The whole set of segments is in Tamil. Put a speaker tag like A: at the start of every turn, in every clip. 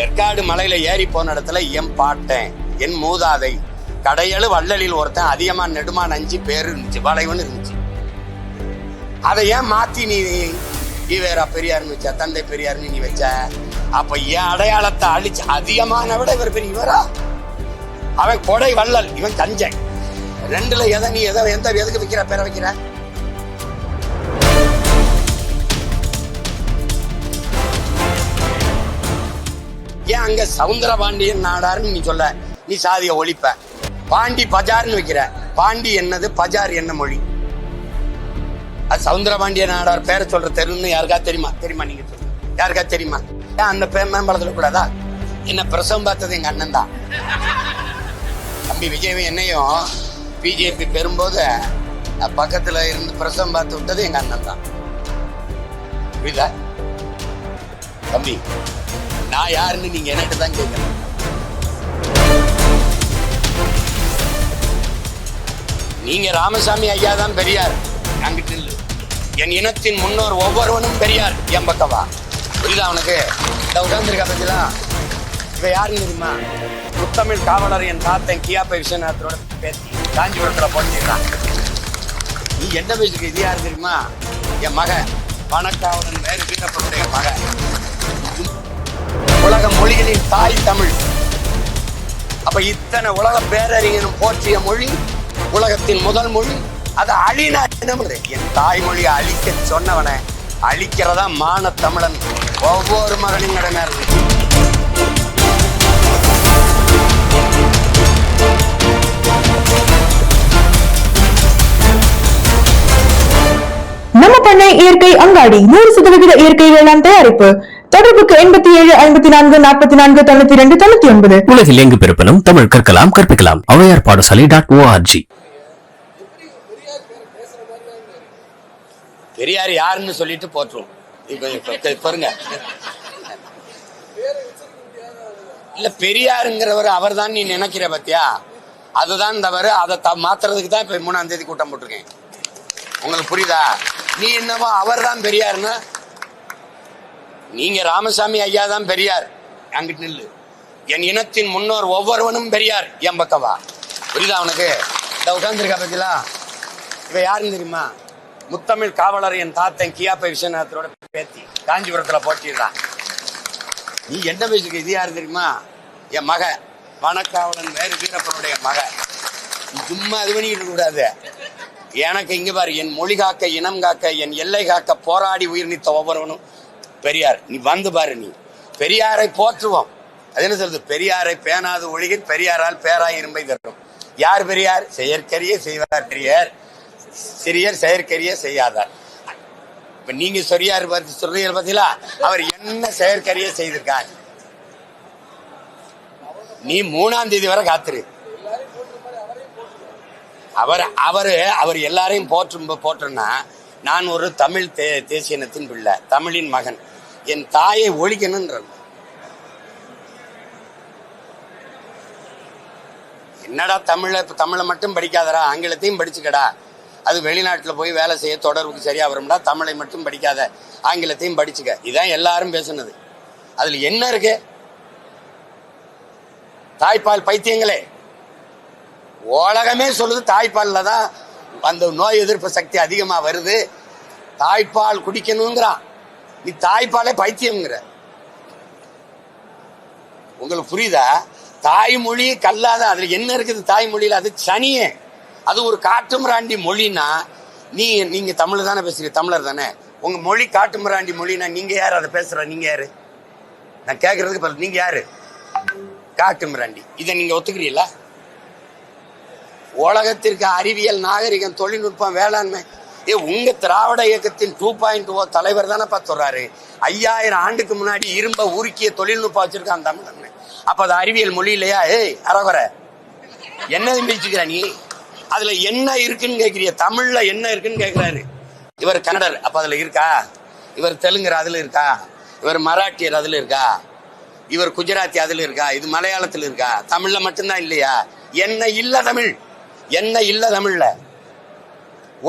A: ஏற்காடு மலையில ஏறி போன இடத்துல என் பாட்டேன், என் மூதாதை, கடையழு வள்ளலில் ஒருத்தன் அதிகமா நெடுமா நஞ்சு பேரு இருந்துச்சு, வளைவுன்னு இருந்துச்சு. அதை ஏன் மாத்தி நீ ஈவேரா பெரியார்னு வச்ச, தந்தை பெரியார்னு நீ வச்ச? அப்ப என் அடையாளத்தை அழிச்சு அதிகமான விட இவர் பெரியவரா? அவன் கொடை வள்ளல், இவன் கஞ்சன். ரெண்டுல எதை நீ எதுக்கு வைக்கிற பேரை வைக்கிற? ஏன் அங்க சவுந்தரபாண்டியன் நாடாருன்னு நீ சொல்ல? நீ சாதிய ஒழிப்ப. பாண்டி பஜார்னு வைக்கிற. பாண்டி என்னது, பஜார் என்ன மொழி? அது சவுந்தரபாண்டிய நாடார் பேரை சொல்ற தெருன்னு யாருக்கா தெரியுமா? நீங்க சொல்லுங்க, யாருக்கா தெரியுமா? ஏன் அந்த மேம்பாலத்துல கூடாதா? என்ன பிரசவம் பார்த்தது எங்க அண்ணன் தான். தம்பி விஜய் என்னையும் பிஜேபி பெறும்போது பக்கத்துல இருந்து பிரசவம் பார்த்து விட்டது எங்க அண்ணன் தான். புரியுதா தம்பி? நான் யாருன்னு நீங்க எனக்கு தான் கேட்கணும். நீங்க ராமசாமி ஐயா தான் பெரியார், அங்கிட்டு இல்லை. என் இனத்தின் முன்னோர் ஒவ்வொருவனும் பெரியார், என் பக்கவா? புரியுதா அவனுக்கு? இந்த உட்கார்ந்துருக்கா பத்திலா, இவ யாருன்னு தெரியுமா? முத்தமிழ் காவலர் என் தாத்தன் கியாப்பை விஸ்வநாதரோட பேசி காஞ்சிபுரத்துல போட்டிருக்கான். நீ என்ன பேசுக்கு? இது யாரு தெரியுமா? என் மகன் வணக்காவலன் வேறு வீரப்பனுடைய மகன். உலக மொழிகளின் தாய் தமிழ். அப்ப இத்தனை உலக பேரறிஞனும் போற்றிய மொழி, உலகத்தின் முதல் மொழி. அதை அழினா என்ன? என் தாய்மொழியை அழிக்க சொன்னவனை அழிக்கிறதா மான தமிழன் ஒவ்வொரு மகனின் கடமை இருக்கு.
B: நம்ம பண்ணை இயற்கை அங்காடி 100% இயற்கை வேளாண் தயாரிப்பு. தொடர்புக்கு 87 54 44 92 99.
C: உலகில் எங்கு பிறப்பினும் தமிழ் கற்கலாம், கற்பிக்கலாம். ஔவையார் பாடசாலை .org.
A: பெரியார் யாருன்னு சொல்லிட்டு போற்றுவோம். பாருங்க, இல்ல பெரியாருங்கிறவர் அவர் தான் நீ நினைக்கிற பத்தியா? அதுதான் தவறு. அதை மாத்துறதுக்கு தான் இப்ப 3ஆம் தேதி கூட்டம் போட்டிருக்கேன். உங்களுக்கு புரியுதா? நீ என்னமோ அவர் தான் பெரியார்னா, நீங்க ராமசாமி ஐயா தான் பெரியார், அங்கிட்டு நில்லு. என் இனத்தின் முன்னோர் ஒவ்வொருவனும் பெரியார், என் பக்கவா? புரியுதா உனக்கு? இந்த உட்கார்ந்துருக்கா பத்திலா, இவ யாருன்னு தெரியுமா? முத்தமிழ் காவலர் என் தாத்தன் கியாப்பை விஸ்வநாதரோட பேத்தி காஞ்சிபுரத்துல போட்டிருக்கான். நீ என்ன பேசுக்கு? இது யாரு தெரியுமா? என் மகன் வணக்காவலன் வேறு வீரப்பனுடைய மகன். சும்மா இது பண்ணிட்டு கூடாது. எனக்கு இங்க பாரு, என் மொழி காக்க, இனம் காக்க, என் எல்லை காக்க போராடி உயிர் நீத்த ஒவ்வொருவனும் பெரியார். நீ வந்து பாரு, நீ பெரியாரை போற்றுவோம். அது என்ன சொல்றது? பெரியாரை பேணாது ஒழிகில் பெரியாரால் பேராய் இரும்பை தரும். யார் பெரியார்? செயற்கரிய செய்வார் பெரியார், சிறியர் செயற்கரிய செய்யாதார். இப்ப நீங்க சொரியார் சொல்றீங்க பாத்தீங்களா? அவர் என்ன செயற்கரிய செய்திருக்கார்? நீ 3ஆம் தேதி வரை காத்துரு. அவர் எல்லாரையும் போற்றுன்னா, நான் ஒரு தமிழ் தேசிய இனத்தின் பிள்ளை, தமிழின் மகன். என் தாயை ஒழிக்கணும்ன்ற. என்னடா தமிழை மட்டும் படிக்காதடா, ஆங்கிலத்தையும் படிச்சுக்கடா. அது வெளிநாட்டுல போய் வேலை செய்ய தொடர்புக்கு சரியா வரும்டா. தமிழை மட்டும் படிக்காத, ஆங்கிலத்தையும் படிச்சுக்க. இதான் எல்லாரும் பேசுனது. அதுல என்ன இருக்கு? தாய்ப்பால் பைத்தியங்களே, உலகமே சொல்லுது தாய்ப்பால்ல தான் அந்த நோய் எதிர்ப்பு சக்தி அதிகமா வருது, தாய்ப்பால் குடிக்கணுங்கிறான். நீ தாய்ப்பாலே பைத்தியம்ங்கிற. உங்களுக்கு புரியுதா? தாய்மொழி கல்லாத, அதுல என்ன இருக்குது தாய்மொழியில? அது சனியே. அது ஒரு காட்டுமிராண்டி மொழினா, நீங்க தமிழ் தானே பேசுறீங்க, தமிழர் தானே. உங்க மொழி காட்டுமிராண்டி மொழினா நீங்க யாரு அதை பேசுற? நீங்க யாரு? நான் கேட்கறதுக்கு நீங்க யாரு? காட்டுமிராண்டி. இதை நீங்க ஒத்துக்கிறீங்களா? உலகத்திற்கு அறிவியல், நாகரிகம், தொழில்நுட்பம், வேளாண்மை, உங்க திராவிட இயக்கத்தின் 2.0 தலைவர் தானே சொல்றாரு. 5000 ஆண்டுக்கு முன்னாடி இரும்ப உருக்கிய தொழில்நுட்பம் வச்சிருக்கான் தமிழ். அப்ப அது அறிவியல் மொழி இல்லையா? அரவர என்ன பேச்சுக்கிற நீ? அதுல என்ன இருக்குன்னு கேக்குறிய? தமிழ்ல என்ன இருக்குன்னு கேக்குறாரு. இவர் கன்னடர், அப்ப அதுல இருக்கா? இவர் தெலுங்கர், அதுல இருக்கா? இவர் மராட்டியர், அதுல இருக்கா? இவர் குஜராத்தி, அதுல இருக்கா? இது மலையாளத்துல இருக்கா? தமிழ்ல மட்டும்தான் இல்லையா? என்ன இல்ல தமிழ்? என்ன இல்ல தமிழ்ல?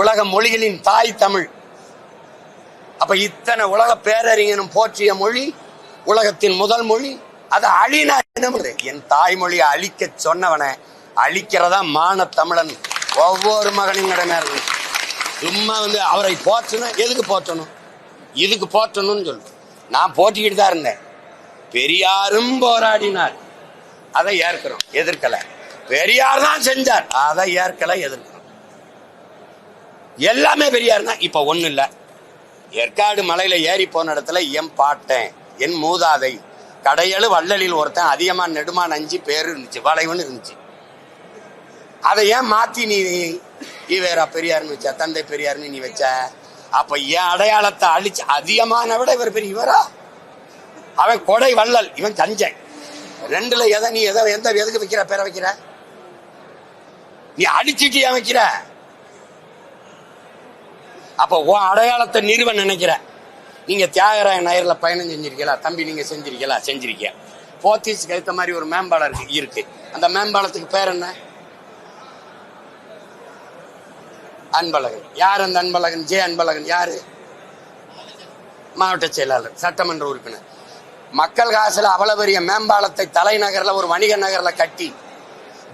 A: உலக மொழிகளின் தாய் தமிழ். அப்ப இத்தனை உலக பேரறிஞனும் போற்றிய மொழி, உலகத்தின் முதல் மொழி, அதை அழினா என்ன பண்றது? என் தாய்மொழியை அழிக்க சொன்னவனை அழிக்கிறதா மான தமிழன் ஒவ்வொரு மகனின் கடமை இருக்கு. சும்மா அவரை போற்றணும். எதுக்கு போற்றணும்? இதுக்கு போற்றணும்னு சொல்லு. நான் போட்டிக்கிட்டு தான் இருந்தேன். பெரியாரும் போராடினார், அதை ஏற்கிறோம், எதிர்க்கல. பெரியார் தான் செஞ்சார், அதை ஏற்கல, எதிர்க்கிறோம். எல்லாமே பெரியார் தான். இப்ப ஒண்ணு இல்ல, ஏற்காடு மலையில ஏறி போன இடத்துல என் பாட்டேன், என் மூதாதை கடையழு வள்ளலில் ஒருத்தன் அதிகமா நெடுமான் 5 பேரு இருந்துச்சு, வளைவுன்னு இருந்துச்சு. அதை ஏன் மாத்தி நீ வேற பெரியார்னு வச்ச, தந்தை பெரியார்னு நீ வச்ச? அப்ப என் அடையாளத்தை அழிச்சு அதிகமான விட இவர் பெரியவரா? அவன் கொடை வள்ளல், இவன் தஞ்சை. ரெண்டுல எதை நீ எதுக்கு வைக்கிற பேரை வைக்கிற? நீ அடிச்சுட்டு ஏன் வைக்கிற? அப்ப உன் அடையாளத்தை நிறுவ நினைக்கிற. நீங்க தியாகராய நகர்ல பயணம் செஞ்சிருக்கீங்களா தம்பி? நீங்க செஞ்சிருக்கீங்களா? செஞ்சிருக்கீங்க. போத்தீஸ்க்கு ஏற்ற மாதிரி ஒரு மேம்பாலம் இருக்கு. அந்த மேம்பாலத்துக்கு பேர் என்ன? அன்பழகன். யார் அந்த அன்பழகன்? ஜே அன்பழகன். யாரு? மாவட்ட செயலாளர், சட்டமன்ற உறுப்பினர். மக்கள் காசுல அவ்வளவு பெரிய மேம்பாலத்தை தலைநகர்ல ஒரு வணிக நகர்ல கட்டி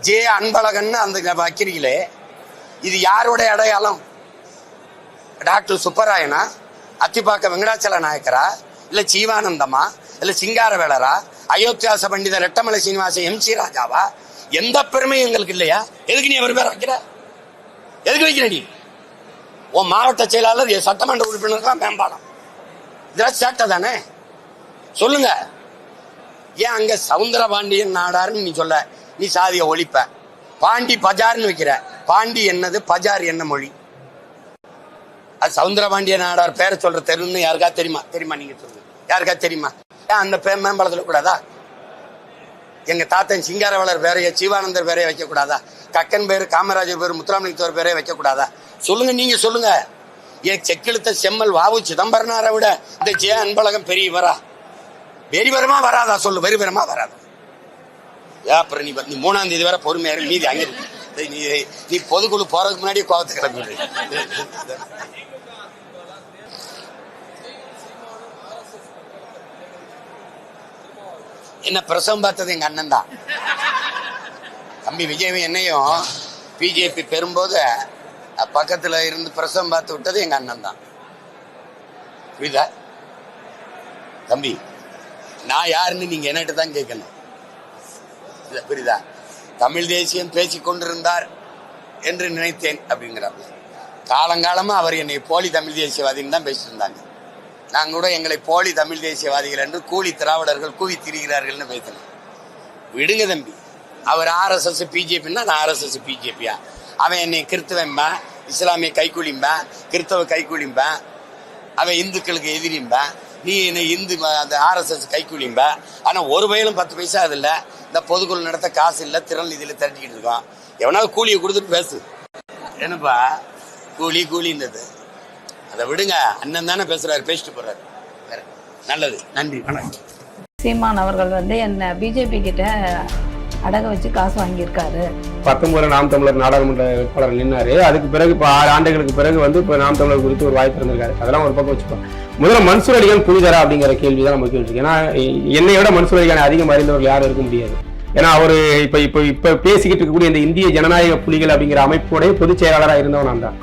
A: ஜே அன்பழகன் அந்த வைக்கிறீங்களே, இது யாருடைய அடையாளம்? டாக்டர் சுப்பராயனா, அத்திப்பாக்க வெங்கடாச்சல நாயக்கரா, இல்ல ஜீவானந்தமா, இல்ல சிங்காரவேலரா, அயோத்தியாச பண்டிதர் ரெட்டமலை சீனிவாச MC ராஜாவா? எந்த பெருமையும் எங்களுக்கு இல்லையா? எதுக்கு நீ அவர் பேர் வைக்கிற? எதுக்கு வைக்கிற நீ? உன் மாவட்ட செயலாளர் சட்டமன்ற உறுப்பினர் மேம்பாலம், இதெல்லாம் சேட்டை தானே? சொல்லுங்க. ஏன் அங்க சவுந்தரபாண்டியன் நாடாருன்னு நீ சொல்ல? நீ சாதிய ஒழிப்ப. பாண்டி பஜார்னு வைக்கிற. பாண்டி என்னது, பஜார் என்ன மொழி? அது சவுந்தரபாண்டிய நாடார் பேரை சொல்ற தெருன்னு யாருக்கா தெரியுமா? தெரியுமா? நீங்க சொல்லுங்க, யாருக்கா தெரியுமா? ஏன் அந்த மேம்பாலத்துல கூடாதா? எங்க தாத்தன் சிங்காரவேலர் பேரைய, ஜீவானந்தர் பேரைய வைக்க கூடாதா? கக்கன் பேரு, காமராஜர் பேரு, முத்துராமலிங்கத்தோர் பேரைய வைக்க கூடாதா? சொல்லுங்க, நீங்க சொல்லுங்க. ஏன் செக்கெழுத்த செம்மல் வாவு சிதம்பரனாரை விட இந்த ஜே அன்பழகன் பெரியவரா? வெறிவரமா வராதா? சொல்லு, வெறிவரமா வராதா? அப்புறம் நீ 3ஆம் தேதி வரை பொறுமையாரு, மீதி அங்க நீ பொதுக்குழு போறதுக்கு முன்னாடியே கோவத்தை கிளம்பி. என்ன பிரசவம் பார்த்தது எங்க அண்ணன் தான். தம்பி விஜய் என்னையும் பிஜேபி பெறும்போது பக்கத்துல இருந்து பிரசவம் பார்த்து விட்டது எங்க அண்ணன் தான். புரியுதா தம்பி? நான் யாருன்னு நீங்க என்னட்டு தான் கேட்கணும். புரியுதா? தமிழ் தேசியம் பேசிக் கொண்டிருந்தார் என்று நினைத்தேன் அப்படிங்கிறார். காலங்காலமா அவர் என்னை போலி தமிழ் தேசியவாதின்னு தான் பேசிட்டு இருந்தாங்க. நாங்க கூட எங்களை போலி தமிழ் தேசியவாதிகள் என்று கூலி திராவிடர்கள் கூவி திரிகிறார்கள்னு பேசினேன். விடுங்க தம்பி. அவர் RSS பிஜேபின்னா நான் RSS பிஜேபியா? அவன் என்னை கிறிஸ்தவன்பா, இஸ்லாமிய கைக்கூலிம்பேன், கிறிஸ்தவ கைக்கூலிம்பேன், அவன் இந்துக்களுக்கு எதிரிம்பேன், நீ என்ன இந்து அந்த RSS கைக்கூலிம்ப. ஆனா ஒரு வயலும் 10 பைசா அது இல்ல. இந்த பொதுக்குழு நடத்த காசு இல்ல, திறன் இதுல திரட்டிக்கிட்டு இருக்கோம். எவனாவது கூலியை கொடுத்துட்டு பேசு. என்னப்பா கூலின்றது? அதை விடுங்க. அண்ணன் தானே பேசுறாரு, பேசிட்டு போறாரு. நல்லது, நன்றி, வணக்கம்.
D: சீமான் அவர்கள் என்ன பிஜேபி கிட்ட அடக வச்சு காசு வாங்கியிருக்காரு.
E: 19 நாம் தமிழர் நாடாளுமன்ற வேட்பாளர் நின்னாரு. அதுக்கு பிறகு இப்ப 6 ஆண்டுகளுக்கு பிறகு இப்ப நாம் தமிழர் குறித்து ஒரு வாய்ப்பு இருந்திருக்காரு. அதெல்லாம் ஒரு பக்கம் வச்சுப்போம். முதல்ல மன்சூர் அலிகான் புரிதரா அப்படிங்கிற கேள்விதான் நம்ம கேட்டுருக்கு. ஏன்னா என்னை விட மன்சூர் அலிகான் அதிகம் அறிந்தவர்கள் யாரும் இருக்க முடியாது. ஏன்னா அவரு இப்ப பேசிக்கிட்டு இருக்கக்கூடிய இந்த இந்திய ஜனநாயக புலிகள் அப்படிங்கிற அமைப்புடைய பொதுச் செயலாளராக இருந்தவன் நான் தான்.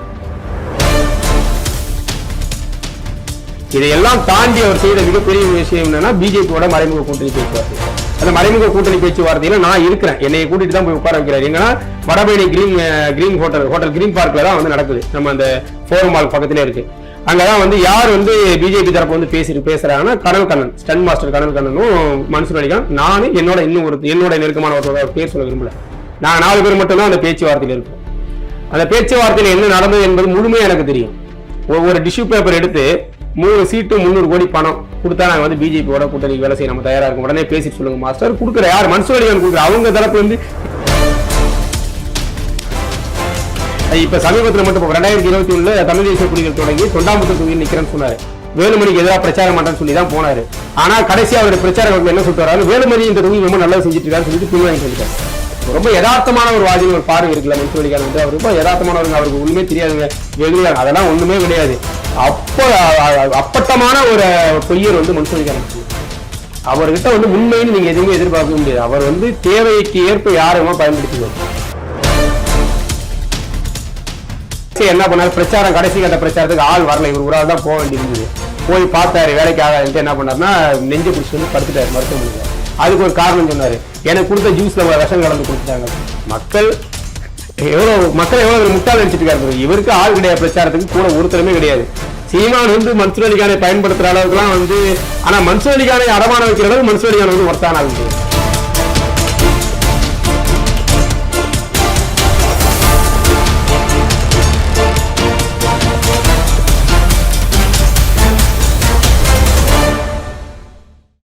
E: இதையெல்லாம் தாண்டி அவர் செய்த மிகப்பெரிய விஷயம் என்னன்னா பிஜேபியோட மறைமுக கூட்டணி பேச்சுவார்த்தை. அந்த மறைமுக கூட்டணி பேச்சுவார்த்தையில நான் இருக்கிறேன். என்னை கூட்டிட்டு தான் போய் உட்கார வைக்கிறாரு. எங்கன்னா வடபழனி கிரீன் ஹோட்டல் கிரீன் பார்க்ல தான் நடக்குது. நம்ம அந்த ஃபோரம் மால் பக்கத்திலே இருக்கு. அங்கதான் யார் பிஜேபி தரப்பு பேசுறாங்கன்னா கனல் கண்ணன், ஸ்டன் மாஸ்டர் கனல் கண்ணனும் மன்சூர் அலிகான், நானும் என்னோட நெருக்கமான ஒரு பேர் சொல்ல விரும்பல. நாங்க 4 பேர் மட்டும் தான் அந்த பேச்சுவார்த்தையில் இருக்கோம். அந்த பேச்சுவார்த்தையில் என்ன நடந்தது என்பது முழுமையா எனக்கு தெரியும். ஒவ்வொரு டிஷ்யூ பேப்பர் எடுத்து 3 சீட்டு 300 கோடி பணம் கொடுத்தா நாங்க பிஜேபியோட கூட்டணி வேலை செய்ய நம்ம தயாரா இருக்கும். உடனே பேசிட்டு சொல்லுங்க மாஸ்டர். கொடுக்குற யார்? மன்சூர் அலிகான் கொடுக்குற. அவங்க தரப்பு இப்ப சமீபத்தில் மட்டும் 2021 தமிழ் தேசிய புலிகள் தொடங்கி தொண்டாமுத்தூர் தொகுதியில் நிக்கிறேன்னு சொன்னாரு. வேலுமணிக்கு எதிராக பிரச்சாரம் பண்றேன்னு சொல்லி தான் போனாரு. ஆனா கடைசியா அவருடைய பிரச்சாரம் என்ன சொல்றாரு? வேலுமணி இந்த தொகுதி ரொம்ப நல்லா செஞ்சுட்டு இருக்காரு சொல்லிட்டு பின்வாங்கி சொல்லிட்டாரு. ரொம்ப யதார்த்தமான ஒரு வாதி ஒரு பார்வை இருக்குல்ல மன்சூர் அலிகான் அவர் ரொம்ப யதார்த்தமானவங்க. அவருக்கு ஒண்ணுமே தெரியாதுங்க, வெகுளியாங்க, அதெல்லாம் ஒண்ணுமே கிடையாது. அப்பட்டமான ஒரு பொய்யர் மன்சூர் அலிகான். அவர்கிட்ட வந்து உண்மைன்னு நீங்க எதுவுமே எதிர்பார்க்க முடியாது. அவர் வந்து தேவைக்கு ஏற்ப யாருமா பயன்படுத்திக்குவார். என்ன பண்ணாரு, பிரச்சாரம் கடைசி கட்ட பிரச்சாரத்துக்கு ஆள் வரல, இவர் ஒரு ஆள் தான் போக வேண்டியிருந்தது. போய் பார்த்தாரு, வேலைக்கு ஆகாது. என்ன பண்ணாருன்னா நெஞ்சு பிடிச்சி வந்து படுத்துட்டாரு மருத்துவமனையில. அதுக்கு ஒரு காரணம் சொன்னாரு, எனக்கு கொடுத்த ஜூஸ்ல விஷம் கலந்து கொடுத்துட்டாங்க. மக்கள் எவ்வளவு முட்டாள் நினைச்சிட்டு இருக்காரு. இவருக்கு ஆள் கிடையாது, பிரச்சாரத்துக்கு கூட ஒருத்தருமே கிடையாது. சீமான் வந்து மன்சூர் அலிகானை பயன்படுத்துற அளவுக்குலாம் வந்து, ஆனா மன்சூர் அலிகானை அடமான வைக்கிற அளவுக்கு மன்சூர் அலிகான் வந்து ஒருத்தான ஆள்.